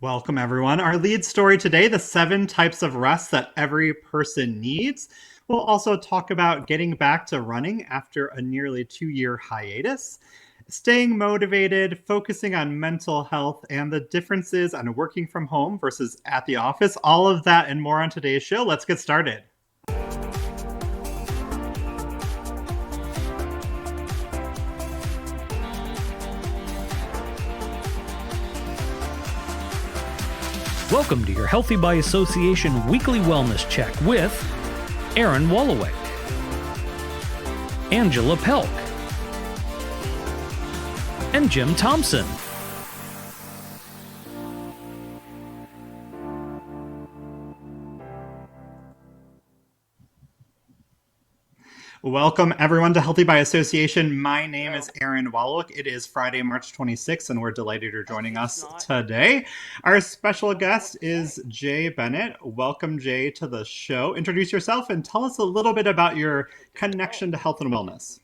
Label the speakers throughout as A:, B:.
A: Welcome, everyone. Our lead story today, the 7 types of rest that every person needs. We'll also talk about getting back to running after a nearly 2-year hiatus, staying motivated, focusing on mental health, and the differences on working from home versus at the office. All of that and more on today's show. Let's get started.
B: Welcome to your Healthy by Association Weekly Wellness Check with Aaron Walloway, Angela Pelk, and Jim Thompson.
A: Welcome, everyone, to Healthy by Association. My name is Aaron Wallach. It is Friday, March 26th, and we're delighted you're joining us today. Our special guest is Jay Bennett. Welcome, Jay, to the show. Introduce yourself and tell us a little bit about your connection to health and wellness.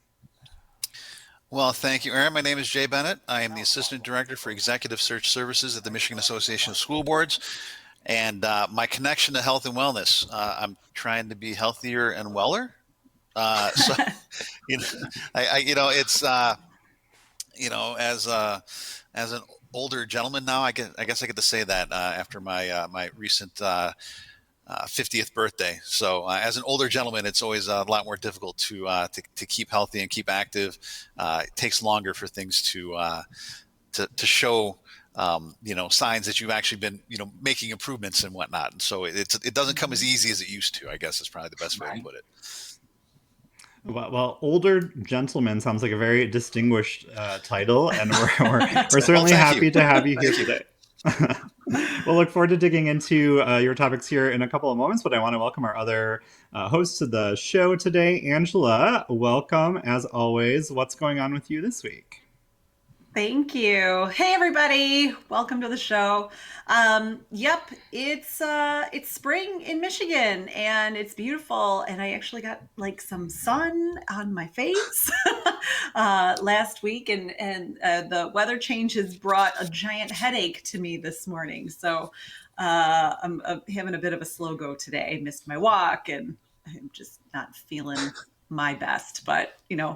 C: Well, thank you, Aaron. My name is Jay Bennett. I am the Assistant Director for Executive Search Services at the Michigan Association of School Boards. And my connection to health and wellness, I'm trying to be healthier and weller. So, it's, as an older gentleman now, I guess I get to say that after my recent 50th birthday. So as an older gentleman, it's always a lot more difficult to keep healthy and keep active. It takes longer for things to show, signs that you've actually been, making improvements and whatnot. And so it doesn't come as easy as it used to, I guess is probably the best way to put it.
A: Well, older gentleman sounds like a very distinguished title, and we're certainly happy to have you here today. We'll look forward to digging into your topics here in a couple of moments, but I want to welcome our other hosts to the show today. Angela, welcome as always. What's going on with you this week?
D: Thank you. Hey, everybody. Welcome to the show. Yep, it's spring in Michigan and it's beautiful. And I actually got like some sun on my face last week and the weather change has brought a giant headache to me this morning. So I'm having a bit of a slow go today. I missed my walk and I'm just not feeling my best, but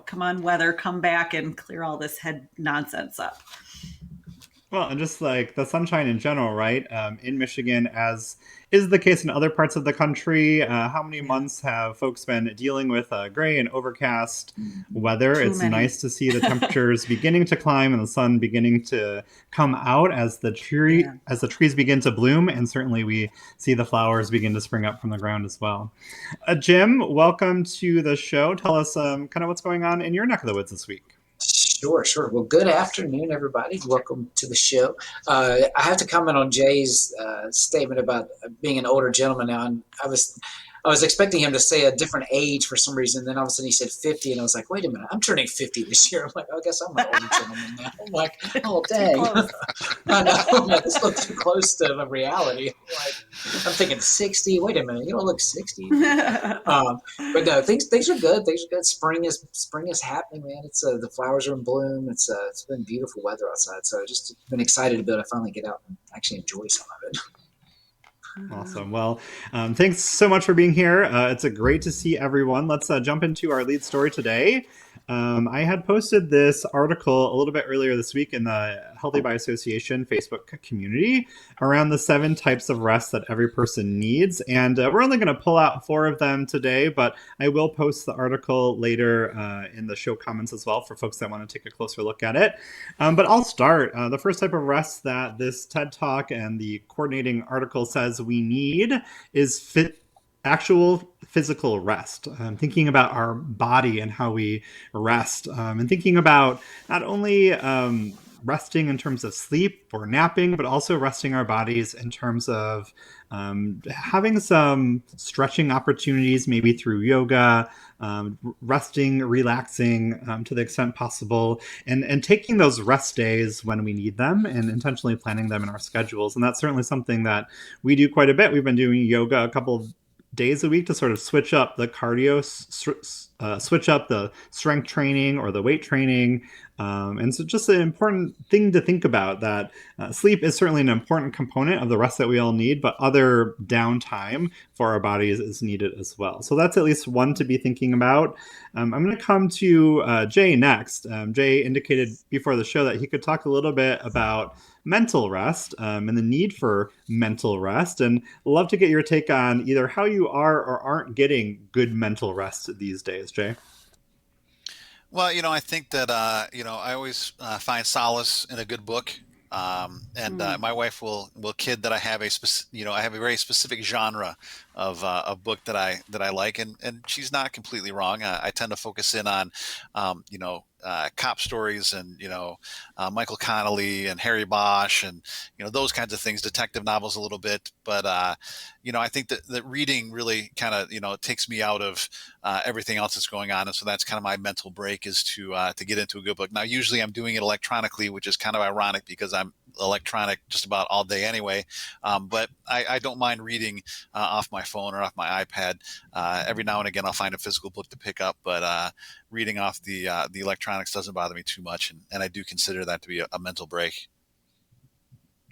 D: come on, weather, come back and clear all this head nonsense up.
A: Well, and just like the sunshine in general, right? In Michigan, as is the case in other parts of the country, how many months have folks been dealing with gray and overcast weather? It's nice to see the temperatures beginning to climb and the sun beginning to come out as the trees begin to bloom, and certainly we see the flowers begin to spring up from the ground as well. Jim, welcome to the show. Tell us kind of what's going on in your neck of the woods this week.
E: Sure. Well, good afternoon, everybody. Welcome to the show. I have to comment on Jay's statement about being an older gentleman now. And I was expecting him to say a different age for some reason. Then all of a sudden he said 50, and I was like, wait a minute, I'm turning 50 this year. I'm like, I guess I'm an older gentleman now. I'm like, oh, dang. I know. I'm like, this looks too close to the reality. I'm thinking 60. Wait a minute, you don't look 60. But no, things are good. Things are good. Spring is happening, man. It's the flowers are in bloom. It's been beautiful weather outside, so I've just been excited to be able to finally get out and actually enjoy some of it.
A: Awesome. Well, thanks so much for being here. It's great to see everyone. Let's jump into our lead story today. I had posted this article a little bit earlier this week in the Healthy by Association Facebook community around the 7 types of rest that every person needs. And we're only going to pull out 4 of them today, but I will post the article later in the show comments as well for folks that want to take a closer look at it. But I'll start. The first type of rest that this TED Talk and the coordinating article says we need is actual physical rest. Thinking about our body and how we rest, and thinking about not only resting in terms of sleep or napping, but also resting our bodies in terms of having some stretching opportunities, maybe through yoga, resting, relaxing to the extent possible, and taking those rest days when we need them and intentionally planning them in our schedules. And that's certainly something that we do quite a bit. We've been doing yoga a couple of days a week to sort of switch up the cardio switch up the strength training or the weight training. And so just an important thing to think about that sleep is certainly an important component of the rest that we all need, but other downtime for our bodies is needed as well. So that's at least one to be thinking about. I'm going to come to Jay next. Jay indicated before the show that he could talk a little bit about mental rest and the need for mental rest. And love to get your take on either how you are or aren't getting good mental rest these days, Jay.
C: Well, I think that I always find solace in a good book. And
D: Mm.
C: my wife will kid that I have I have a very specific genre of book that I like, and she's not completely wrong. I tend to focus in on, cop stories, and Michael Connolly and Harry Bosch, and those kinds of things, detective novels a little bit. But I think that reading really kind of takes me out of everything else that's going on, and so that's kind of my mental break, is to get into a good book. Now, usually I'm doing it electronically, which is kind of ironic because I'm electronic just about all day anyway. But I don't mind reading off my phone or off my iPad. Every now and again, I'll find a physical book to pick up, but reading off the electronics doesn't bother me too much, and I do consider that to be a mental break.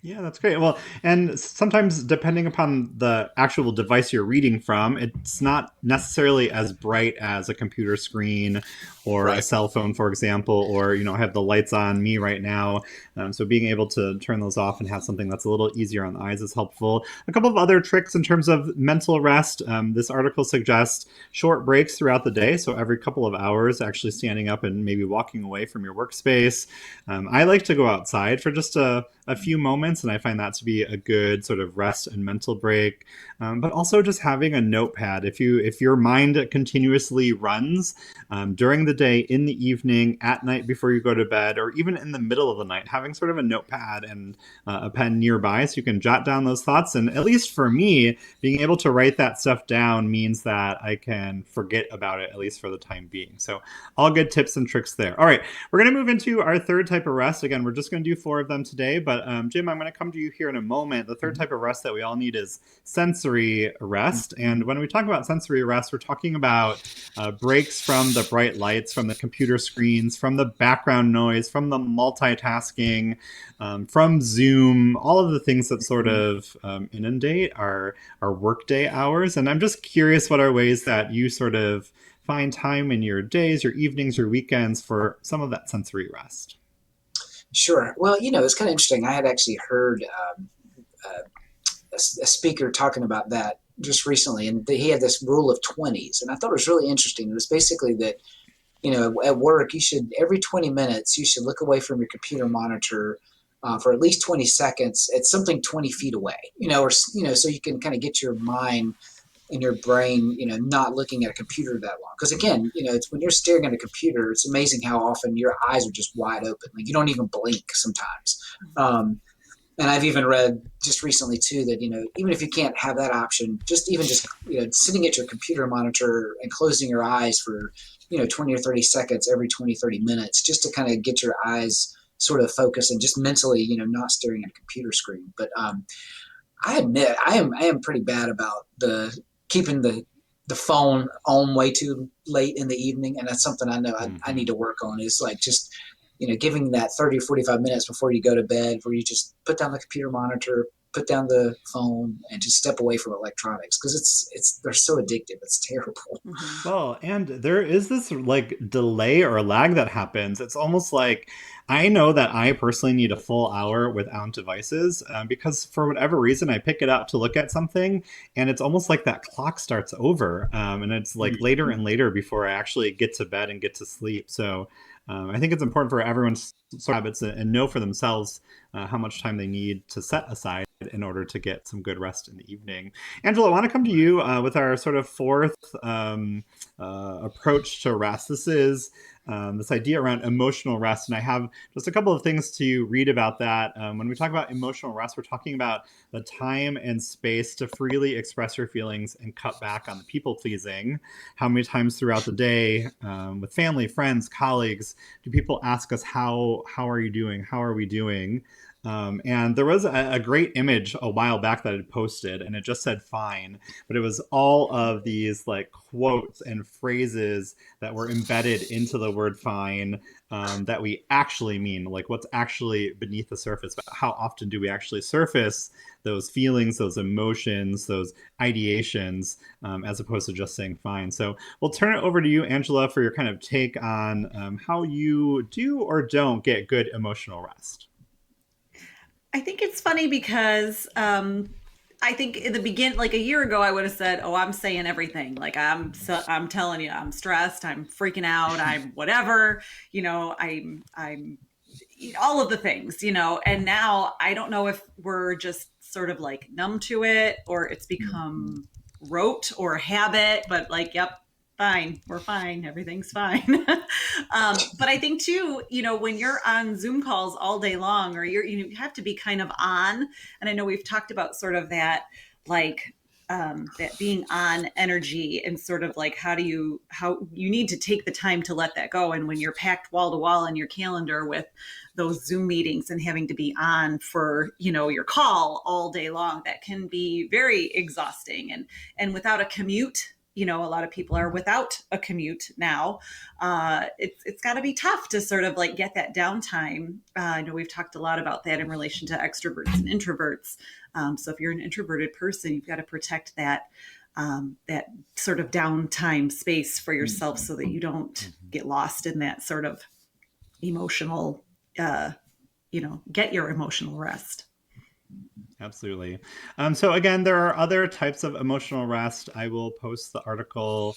A: Yeah, that's great. Well, and sometimes depending upon the actual device you're reading from, it's not necessarily as bright as a computer screen or a
C: Right.
A: cell phone, for example, or, I have the lights on me right now. So being able to turn those off and have something that's a little easier on the eyes is helpful. A couple of other tricks in terms of mental rest. This article suggests short breaks throughout the day. So every couple of hours, actually standing up and maybe walking away from your workspace. I like to go outside for just a few moments, and I find that to be a good sort of rest and mental break. But also just having a notepad. If your mind continuously runs during the day, in the evening, at night before you go to bed, or even in the middle of the night, having sort of a notepad and a pen nearby so you can jot down those thoughts. And at least for me, being able to write that stuff down means that I can forget about it, at least for the time being. So all good tips and tricks there. All right, we're going to move into our third type of rest. Again, we're just going to do 4 of them today, but Jim, I'm going to come to you here in a moment. The third type of rest that we all need is sensory rest. And when we talk about sensory rest, we're talking about breaks from the bright lights, from the computer screens, from the background noise, from the multitasking, from Zoom, all of the things that sort of inundate our workday hours. And I'm just curious, what are ways that you sort of find time in your days, your evenings, your weekends for some of that sensory rest?
E: Sure. Well, it's kind of interesting. I had actually heard a speaker talking about that just recently, and he had this rule of 20s, and I thought it was really interesting. It was basically that, at work, you should, every 20 minutes, you should look away from your computer monitor for at least 20 seconds at something 20 feet away, so you can kind of get your mind in your brain, not looking at a computer that long. Because again, it's when you're staring at a computer, it's amazing how often your eyes are just wide open. Like you don't even blink sometimes. And I've even read just recently too that even if you can't have that option, just sitting at your computer monitor and closing your eyes for 20 or 30 seconds every 20-30 minutes, just to kind of get your eyes sort of focused and just mentally not staring at a computer screen. But I admit I am pretty bad about the keeping the phone on way too late in the evening, and that's something I know I need to work on. Is like just giving that 30 or 45 minutes before you go to bed, where you just put down the computer monitor, put down the phone, and just step away from electronics, because they're so addictive. It's terrible.
D: Mhm.
A: Well, and there is this like delay or lag that happens. It's almost like I know that I personally need a full hour without devices because for whatever reason I pick it up to look at something, and it's almost like that clock starts over, and it's like later and later before I actually get to bed and get to sleep. So I think it's important for everyone to sort of habits and know for themselves how much time they need to set aside in order to get some good rest in the evening. Angela, I want to come to you with our sort of fourth approach to rest. This is this idea around emotional rest. And I have just a couple of things to read about that. When we talk about emotional rest, we're talking about the time and space to freely express your feelings and cut back on the people pleasing. How many times throughout the day, with family, friends, colleagues, do people ask us, how are you doing? How are we doing? And there was a great image a while back that I posted, and it just said fine, but it was all of these like quotes and phrases that were embedded into the word fine, that we actually mean, like what's actually beneath the surface. But how often do we actually surface those feelings, those emotions, those ideations, as opposed to just saying fine? So we'll turn it over to you, Angela, for your kind of take on how you do or don't get good emotional rest.
D: I think it's funny because I think in the beginning, like a year ago, I would have said, "Oh, I'm saying everything. Like I'm telling you, I'm stressed, I'm freaking out, I'm whatever. I'm all of the things. And now I don't know if we're just sort of like numb to it or it's become rote or habit, but like, yep, fine, we're fine, everything's fine. But I think too, when you're on Zoom calls all day long, or you have to be kind of on, and I know we've talked about sort of that, like that being on energy, and sort of like how you need to take the time to let that go. And when you're packed wall to wall in your calendar with those Zoom meetings and having to be on for your call all day long, that can be very exhausting. And without a commute, a lot of people are without a commute now. It's got to be tough to sort of like get that downtime. I know we've talked a lot about that in relation to extroverts and introverts. So if you're an introverted person, you've got to protect that sort of downtime space for yourself so that you don't get lost in that sort of emotional, get your emotional rest.
A: Absolutely. So again, there are other types of emotional rest. I will post the article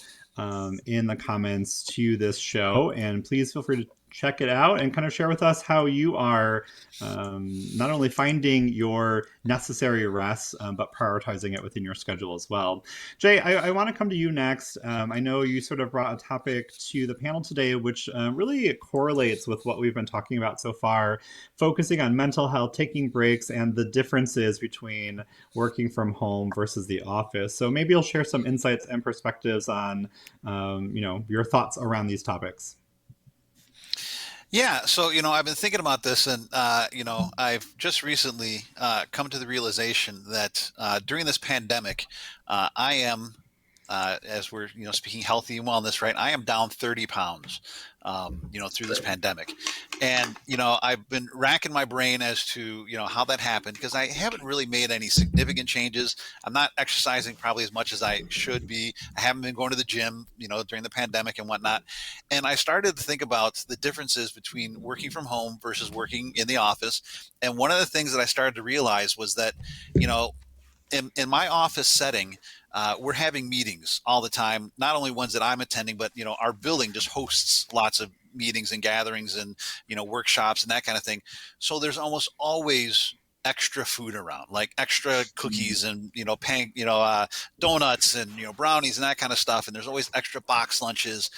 A: in the comments to this show, and please feel free to check it out and kind of share with us how you are not only finding your necessary rest, but prioritizing it within your schedule as well. Jay, I want to come to you next. I know you sort of brought a topic to the panel today, which really correlates with what we've been talking about so far, focusing on mental health, taking breaks, and the differences between working from home versus the office. So maybe you'll share some insights and perspectives on, your thoughts around these topics.
C: Yeah, so I've been thinking about this, and I've just recently come to the realization that during this pandemic, I am, as we're speaking healthy and wellness, right? I am down 30 pounds, through this pandemic, and I've been racking my brain as to how that happened, because I haven't really made any significant changes. I'm not exercising probably as much as I should be. I haven't been going to the gym, during the pandemic and whatnot. And I started to think about the differences between working from home versus working in the office. And one of the things that I started to realize was that, in my office setting, we're having meetings all the time, not only ones that I'm attending, but our building just hosts lots of meetings and gatherings and workshops and that kind of thing. So there's almost always extra food around, like extra cookies and donuts and brownies and that kind of stuff. And there's always extra box lunches,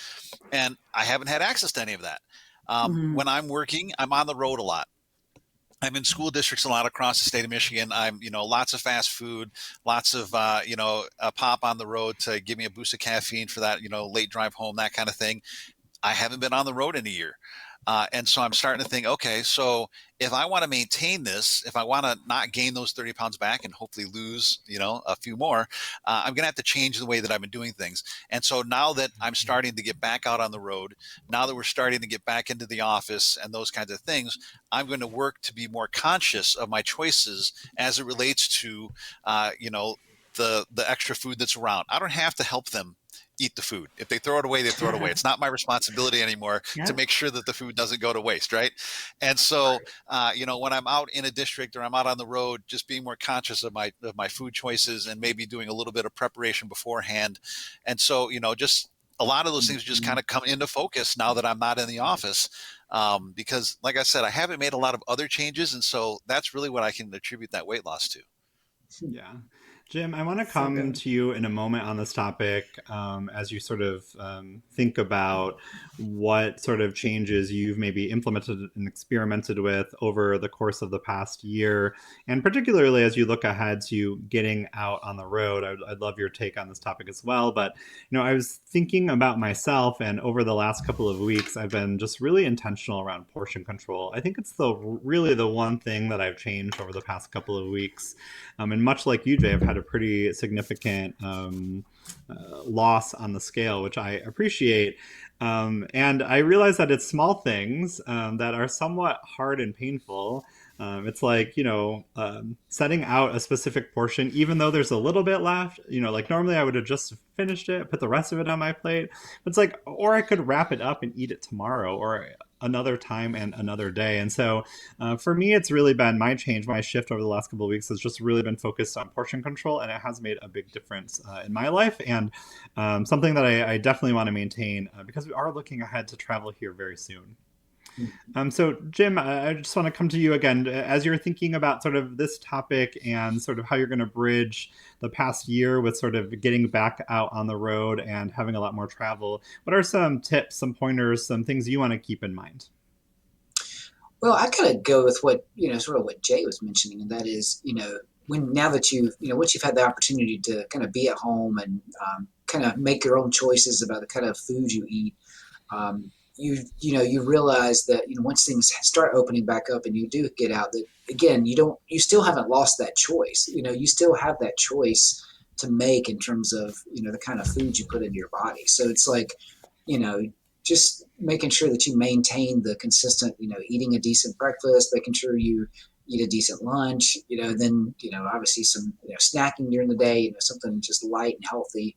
C: and I haven't had access to any of that.
D: Mm-hmm.
C: When I'm working, I'm on the road a lot. I'm in school districts a lot across the state of Michigan. I'm, lots of fast food, lots of, a pop on the road to give me a boost of caffeine for that, late drive home, that kind of thing. I haven't been on the road in a year. And so I'm starting to think, okay, so if I want to maintain this, if I want to not gain those 30 pounds back and hopefully lose, a few more, I'm going to have to change the way that I've been doing things. And so now that I'm starting to get back out on the road, now that we're starting to get back into the office and those kinds of things, I'm going to work to be more conscious of my choices as it relates to, the extra food that's around. I don't have to help them eat the food. If they throw it away, they throw it away. It's not my responsibility anymore to
D: Yeah.
C: make sure that the food doesn't go to waste, right? And so, when I'm out in a district or I'm out on the road, just being more conscious of my food choices and maybe doing a little bit of preparation beforehand. And so, just a lot of those things just kind of come into focus now that I'm not in the office, because, like I said, I haven't made a lot of other changes, and so that's really what I can attribute that weight loss to.
A: Yeah. Jim, I want to
D: So
A: come
D: good.
A: to you in a moment on this topic as you sort of think about what sort of changes you've maybe implemented and experimented with over the course of the past year. And particularly as you look ahead to getting out on the road, I'd love your take on this topic as well. But, I was thinking about myself, and over the last couple of weeks, I've been just really intentional around portion control. I think it's really the one thing that I've changed over the past couple of weeks. And much like you, Jay, I've had a pretty significant loss on the scale, which I appreciate. And I realize that it's small things that are somewhat hard and painful. It's like, setting out a specific portion, even though there's a little bit left, like normally I would have just finished it, put the rest of it on my plate. It's like, or I could wrap it up and eat it tomorrow or another time and another day. And so for me, it's really been my change, my shift over the last couple of weeks has just really been focused on portion control, and it has made a big difference in my life, and something that I definitely want to maintain because we are looking ahead to travel here very soon. So, Jim, I just want to come to you again as you're thinking about sort of this topic and sort of how you're going to bridge the past year with sort of getting back out on the road and having a lot more travel. What are some tips, some pointers, some things you want to keep in mind?
E: Well, I kind of go with what, sort of what Jay was mentioning, and that is, when now that once you've had the opportunity to kind of be at home and kind of make your own choices about the kind of food you eat, you realize that, once things start opening back up and you do get out, that again, you still haven't lost that choice. You still have that choice to make in terms of, the kind of food you put into your body. So it's like, you know, just making sure that you maintain the consistent, eating a decent breakfast, making sure you eat a decent lunch, then, obviously some, snacking during the day, something just light and healthy.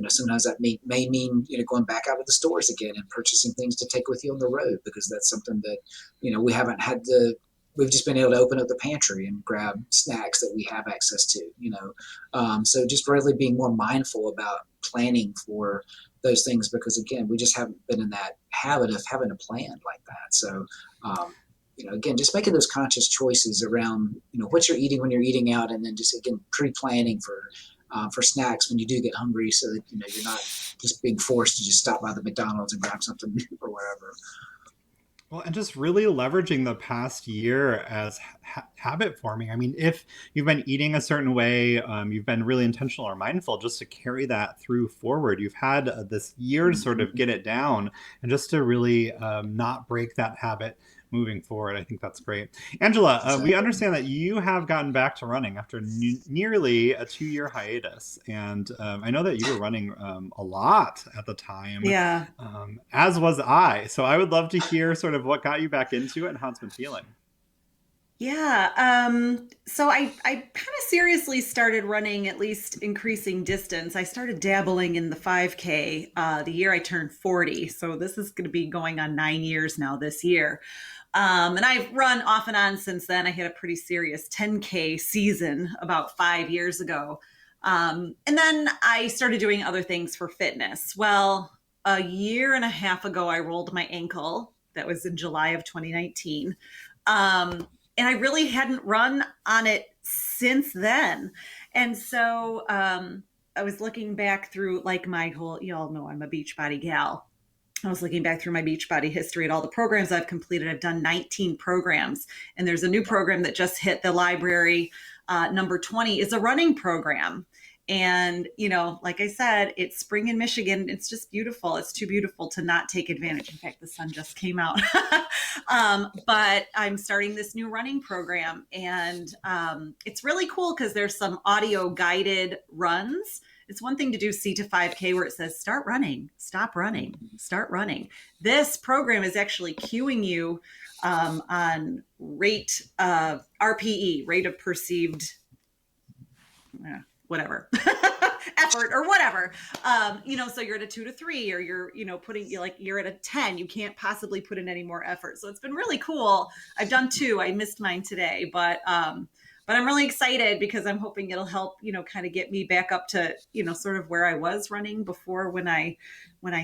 E: Sometimes that may mean, going back out to the stores again and purchasing things to take with you on the road, because that's something that, we haven't had we've just been able to open up the pantry and grab snacks that we have access to, so just really being more mindful about planning for those things, because again, we just haven't been in that habit of having a plan like that. So, again, just making those conscious choices around, what you're eating when you're eating out, and then just again pre-planning for snacks when you do get hungry, so that you're not just being forced to just stop by the McDonald's and grab something or whatever.
A: Well, and just really leveraging the past year as habit forming. I mean, if you've been eating a certain way, you've been really intentional or mindful just to carry that through forward. You've had this year to sort of get it down and just to really not break that habit moving forward. I think that's great. Angela, we
E: Exactly.
A: understand that you have gotten back to running after nearly a 2 year hiatus. And I know that you were running a lot at the time,
D: Yeah.
A: as was I. So I would love to hear sort of what got you back into it and how it's been feeling.
D: Yeah. So I kind of seriously started running, at least increasing distance. I started dabbling in the 5K the year I turned 40. So this is going to be going on 9 years now this year. And I've run off and on since then. I had a pretty serious 10K season about 5 years ago. And then I started doing other things for fitness. Well, a year and a half ago, I rolled my ankle. That was in July of 2019. And I really hadn't run on it since then. And so I was looking back through like my whole, you all know I'm a Beachbody gal. I was looking back through my Beachbody history at all the programs I've completed. I've done 19 programs, and there's a new program that just hit the library. Number 20 is a running program. And, like I said, it's spring in Michigan. It's just beautiful. It's too beautiful to not take advantage. In fact, the sun just came out. But I'm starting this new running program, and it's really cool because there's some audio guided runs. It's one thing to do C to 5K where it says start running, stop running, start running. This program is actually cueing you on rate of RPE, rate of perceived whatever effort or whatever. So you're at a 2 to 3, or you're at a 10. You can't possibly put in any more effort. So it's been really cool. I've done 2. I missed mine today, but I'm really excited because I'm hoping it'll help, kind of get me back up to, sort of where I was running before when I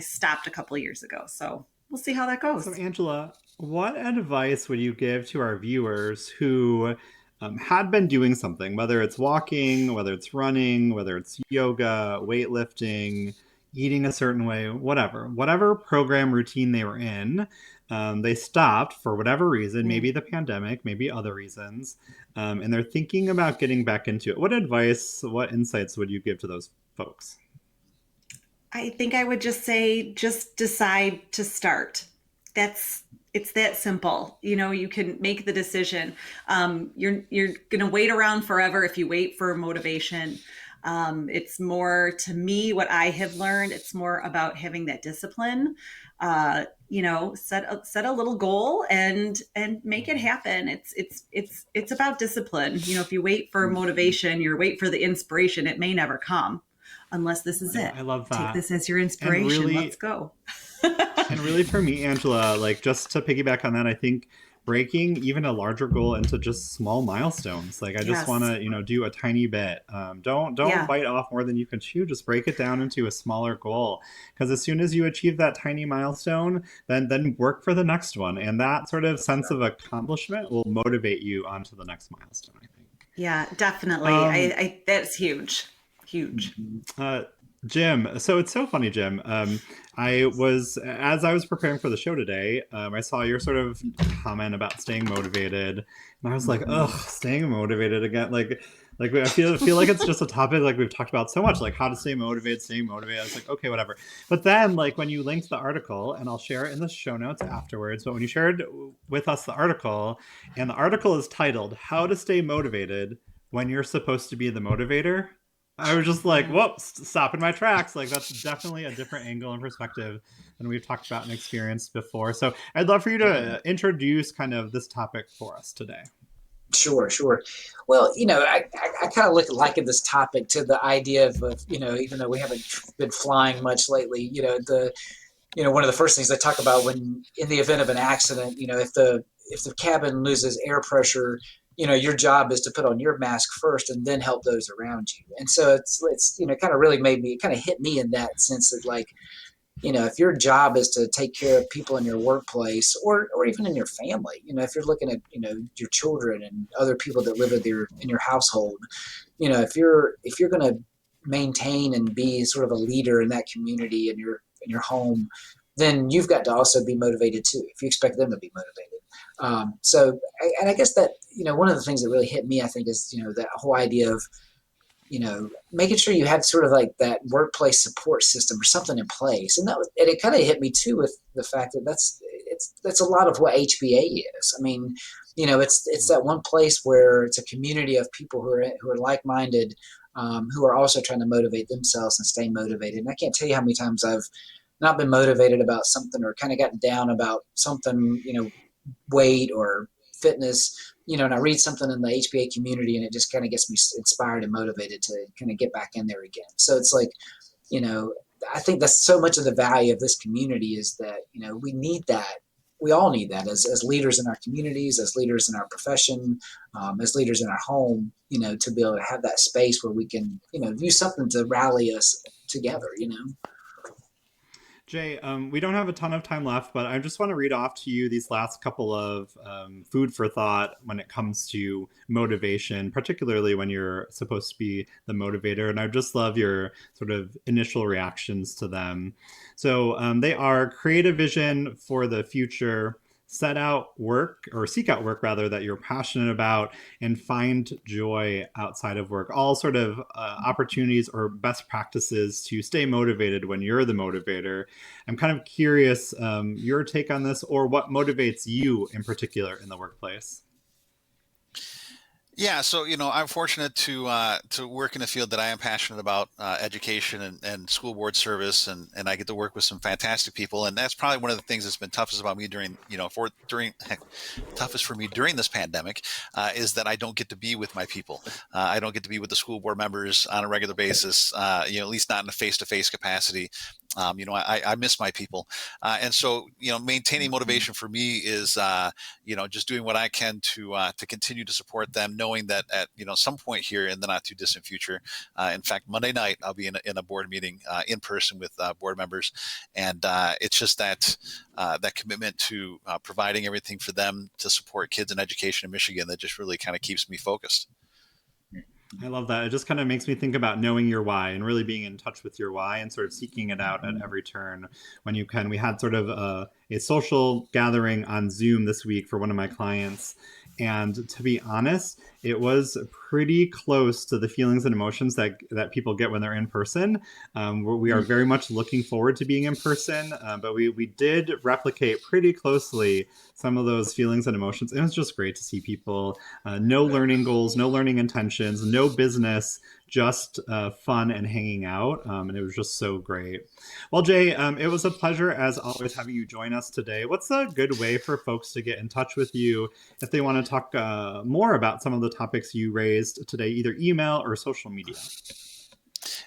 D: stopped a couple of years ago. So we'll see how that
A: So,
D: goes.
A: Angela, what advice would you give to our viewers who had been doing something, whether it's walking, whether it's running, whether it's yoga, weightlifting, eating a certain way, whatever program routine they were in, they stopped for whatever reason, maybe the pandemic, maybe other reasons, and they're thinking about getting back into it. What advice, what insights would you give to those folks?
D: I think I would just say, just decide to start. That's it's that simple. You know, you can make the decision. You're going to wait around forever if you wait for motivation. It's more, to me, what I have learned. It's more about having that discipline. You know, set a little goal and make it happen. It's about discipline. You know, if you wait for motivation, you're wait for the inspiration. It may never come unless this is it.
A: I love
D: Take
A: that.
D: this as your
A: And
D: inspiration.
A: really,
D: Let's go.
A: And really, for me, Angela, like just to piggyback on that, I think breaking even a larger goal into just small milestones. Like I just want
D: Yes.
A: to, do a tiny bit. Don't
D: Yeah.
A: bite off more than you can chew. Just break it down into a smaller goal. Because as soon as you achieve that tiny milestone, then work for the next one, and that sort of sense of accomplishment will motivate you onto the next milestone, I think.
D: Yeah, definitely.
A: Um,
D: I that's huge. Huge.
A: Uh, Jim, so it's so funny, Jim. As I was preparing for the show today, I saw your sort of comment about staying motivated, and I was like, ugh, staying motivated again. Like I feel like it's just a topic like we've talked about so much, like how to stay motivated, staying motivated. I was like, okay, whatever. But then, like when you linked the article, and I'll share it in the show notes afterwards. But when you shared with us the article, and the article is titled "How to Stay Motivated When You're Supposed to Be the Motivator." I was just like,
D: Mm.
A: whoops, stop in my tracks. Like, that's definitely a different angle and perspective than we've talked about and experienced before. So, I'd love for you to introduce kind of this topic for us today.
E: Sure, sure. Well, I kind of liken this topic to the idea of, even though we haven't been flying much lately, one of the first things I talk about when in the event of an accident, if the cabin loses air pressure, your job is to put on your mask first and then help those around you. And so it's kind of really made me kind of hit me in that sense that like, if your job is to take care of people in your workplace or even in your family, if you're looking at, your children and other people that live in your household, if you're going to maintain and be sort of a leader in that community in your home, then you've got to also be motivated too. If you expect them to be motivated, and I guess that one of the things that really hit me, I think, is that whole idea of making sure you have sort of like that workplace support system or something in place. And it kind of hit me too with the fact that that's a lot of what HBA is. I mean, it's that one place where it's a community of people who are like-minded, who are also trying to motivate themselves and stay motivated. And I can't tell you how many times I've not been motivated about something or kind of gotten down about something, weight or fitness, and I read something in the HBA community and it just kind of gets me inspired and motivated to kind of get back in there again. So it's like, you know, I think that's so much of the value of this community is that, we need that. We all need that as leaders in our communities, as leaders in our profession, as leaders in our home, to be able to have that space where we can, use something to rally us together.
A: Jay, we don't have a ton of time left, but I just want to read off to you these last couple of food for thought when it comes to motivation, particularly when you're supposed to be the motivator. And I just love your sort of initial reactions to them. So they are: create a vision for the future, set out work or seek out work rather that you're passionate about, and find joy outside of work. All sort of opportunities or best practices to stay motivated when you're the motivator. I'm kind of curious your take on this, or what motivates you in particular in the workplace.
C: Yeah, so I'm fortunate to work in a field that I am passionate about, education and school board service, and I get to work with some fantastic people, and that's probably one of the things that's been toughest about me during toughest for me during this pandemic, is that I don't get to be with my people. I don't get to be with the school board members on a regular basis, at least not in a face-to-face capacity. I miss my people. And so, maintaining motivation for me is, just doing what I can to continue to support them, knowing that at, some point here in the not too distant future, in fact, Monday night, I'll be in a board meeting in person with board members. And it's just that commitment to providing everything for them to support kids in education in Michigan that just really kind of keeps me focused.
A: I love that. It just kind of makes me think about knowing your why and really being in touch with your why and sort of seeking it out at every turn when you can. We had sort of a social gathering on Zoom this week for one of my clients. And to be honest, it was pretty close to the feelings and emotions that people get when they're in person. We are very much looking forward to being in person, but we did replicate pretty closely some of those feelings and emotions. It was just great to see people. No learning goals, no learning intentions, no business, just fun and hanging out. And it was just so great. Well, Jay, it was a pleasure as always having you join us today. What's a good way for folks to get in touch with you if they want to talk more about some of the topics you raised today, either email or social media?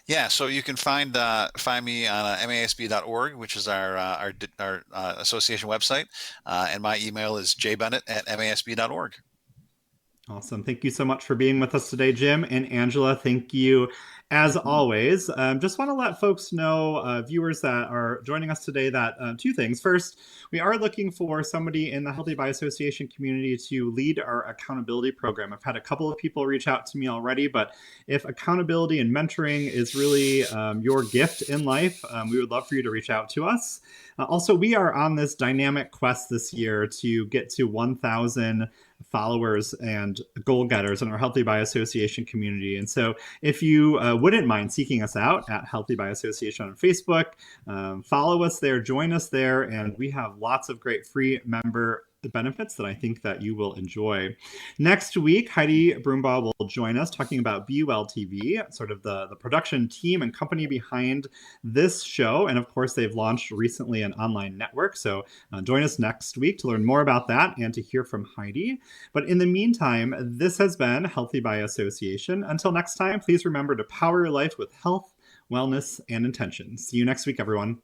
C: Yeah, so you can find me on masb.org, which is our association website, and my email is jbennett@masb.org.
A: Awesome. Thank you so much for being with us today, Jim and Angela. Thank you as always. Just want to let folks know, viewers that are joining us today, that two things. First, we are looking for somebody in the Healthy by Association community to lead our accountability program. I've had a couple of people reach out to me already, but if accountability and mentoring is really your gift in life, we would love for you to reach out to us. Also, we are on this dynamic quest this year to get to 1,000 followers and goal getters in our Healthy by Association community. And so if you wouldn't mind seeking us out at Healthy by Association on Facebook, follow us there, join us there, and we have lots of great free member benefits that I think that you will enjoy. Next week, Heidi Broombaugh will join us talking about BUL TV, sort of the production team and company behind this show. And of course, they've launched recently an online network. So join us next week to learn more about that and to hear from Heidi. But in the meantime, this has been Healthy by Association. Until next time, please remember to power your life with health, wellness, and intention. See you next week, everyone.